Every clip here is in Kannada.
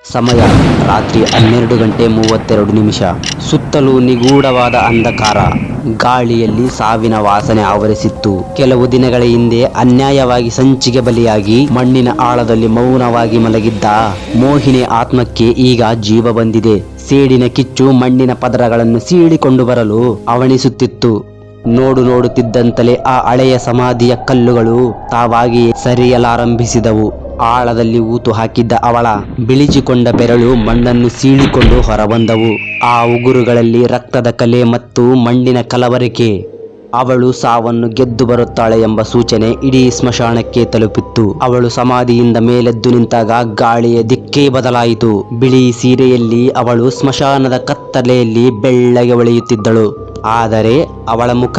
ಸಮಯ ರಾತ್ರಿ 12:32. ಸುತ್ತಲೂ ನಿಗೂಢವಾದ ಅಂಧಕಾರ. ಗಾಳಿಯಲ್ಲಿ ಸಾವಿನ ವಾಸನೆ ಆವರಿಸಿತ್ತು. ಕೆಲವು ದಿನಗಳ ಹಿಂದೆ ಅನ್ಯಾಯವಾಗಿ ಸಂಚಿಗೆ ಬಲಿಯಾಗಿ ಮಣ್ಣಿನ ಆಳದಲ್ಲಿ ಮೌನವಾಗಿ ಮಲಗಿದ್ದ ಮೋಹಿನಿ ಆತ್ಮಕ್ಕೆ ಈಗ ಜೀವ ಬಂದಿದೆ. ಸೇಡಿನ ಕಿಚ್ಚು ಮಣ್ಣಿನ ಪದರಗಳನ್ನು ಸೀಳಿಕೊಂಡು ಬರಲು ಅವಣಿಸುತ್ತಿತ್ತು. ನೋಡುತ್ತಿದ್ದಂತಲೇ ಆ ಹಳೆಯ ಸಮಾಧಿಯ ಕಲ್ಲುಗಳು ತಾವಾಗಿ ಸರಿಯಲಾರಂಭಿಸಿದವು. ಆಳದಲ್ಲಿ ಊತು ಹಾಕಿದ್ದ ಅವಳ ಬಿಳಿಚಿಕೊಂಡ ಬೆರಳು ಮಣ್ಣನ್ನು ಸೀಳಿಕೊಂಡು ಹೊರಬಂದವು. ಆ ಉಗುರುಗಳಲ್ಲಿ ರಕ್ತದ ಕಲೆ ಮತ್ತು ಮಣ್ಣಿನ ಕಲವರಿಕೆ. ಅವಳು ಸಾವನ್ನು ಗೆದ್ದು ಬರುತ್ತಾಳೆ ಎಂಬ ಸೂಚನೆ ಇಡೀ ಸ್ಮಶಾನಕ್ಕೆ ತಲುಪಿತ್ತು. ಅವಳು ಸಮಾಧಿಯಿಂದ ಮೇಲೆದ್ದು ನಿಂತಾಗ ಗಾಳಿಯ ದಿಕ್ಕೇ ಬದಲಾಯಿತು. ಬಿಳಿ ಸೀರೆಯಲ್ಲಿ ಅವಳು ಸ್ಮಶಾನದ ಕತ್ತಲೆಯಲ್ಲಿ ಬೆಳ್ಳಗೆ ಹೊಳೆಯುತ್ತಿದ್ದಳು. ಆದರೆ ಅವಳ ಮುಖ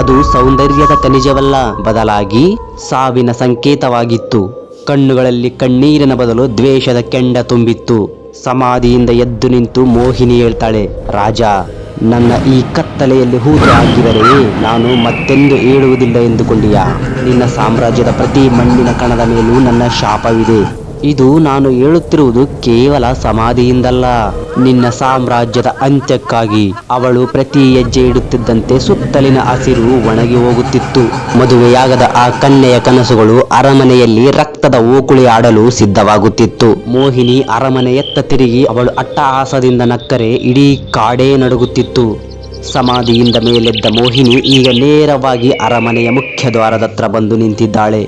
ಅದು ಸೌಂದರ್ಯದ ಖನಿಜವಲ್ಲ, ಬದಲಾಗಿ ಸಾವಿನ ಸಂಕೇತವಾಗಿತ್ತು. ಕಣ್ಣುಗಳಲ್ಲಿ ಕಣ್ಣೀರಿನ ಬದಲು ದ್ವೇಷದ ಕೆಂಡ ತುಂಬಿತ್ತು. ಸಮಾಧಿಯಿಂದ ಎದ್ದು ನಿಂತು ಮೋಹಿನಿ ಹೇಳ್ತಾಳೆ, ರಾಜ, ನನ್ನ ಈ ಕತ್ತಲೆಯಲ್ಲಿ ಹೂತು ಹಾಕಿದರೆ ನಾನು ಮತ್ತೆಂದು ಏಳುವುದಿಲ್ಲ ಎಂದುಕೊಂಡಿಯಾ? ನಿನ್ನ ಸಾಮ್ರಾಜ್ಯದ ಪ್ರತಿ ಮಣ್ಣಿನ ಕಣದ ಮೇಲೂ ನನ್ನ ಶಾಪವಿದೆ. ಇದು ನಾನು ಹೇಳುತ್ತಿರುವುದು ಕೇವಲ ಸಮಾಧಿಯಿಂದಲ್ಲ, ನಿನ್ನ ಸಾಮ್ರಾಜ್ಯದ ಅಂತ್ಯಕ್ಕಾಗಿ. ಅವಳು ಪ್ರತಿ ಹೆಜ್ಜೆ ಇಡುತ್ತಿದ್ದಂತೆ ಸುತ್ತಲಿನ ಹಸಿರು ಒಣಗಿ ಹೋಗುತ್ತಿತ್ತು. ಮದುವೆಯಾಗದ ಆ ಕನ್ಯೆಯ ಕನಸುಗಳು ಅರಮನೆಯಲ್ಲಿ ರಕ್ತದ ಓಕುಳಿ ಆಡಲು ಸಿದ್ಧವಾಗುತ್ತಿತ್ತು. ಮೋಹಿನಿ ಅರಮನೆಯತ್ತ ತಿರುಗಿ ಅವಳು ಅಟ್ಟಹಾಸದಿಂದ ನಕ್ಕರೆ ಇಡೀ ಕಾಡೇ ನಡುಗುತ್ತಿತ್ತು. ಸಮಾಧಿಯಿಂದ ಮೇಲೆದ್ದ ಮೋಹಿನಿ ಈಗ ನೇರವಾಗಿ ಅರಮನೆಯ ಮುಖ್ಯ ದ್ವಾರದತ್ರ ಬಂದು ನಿಂತಿದ್ದಾಳೆ.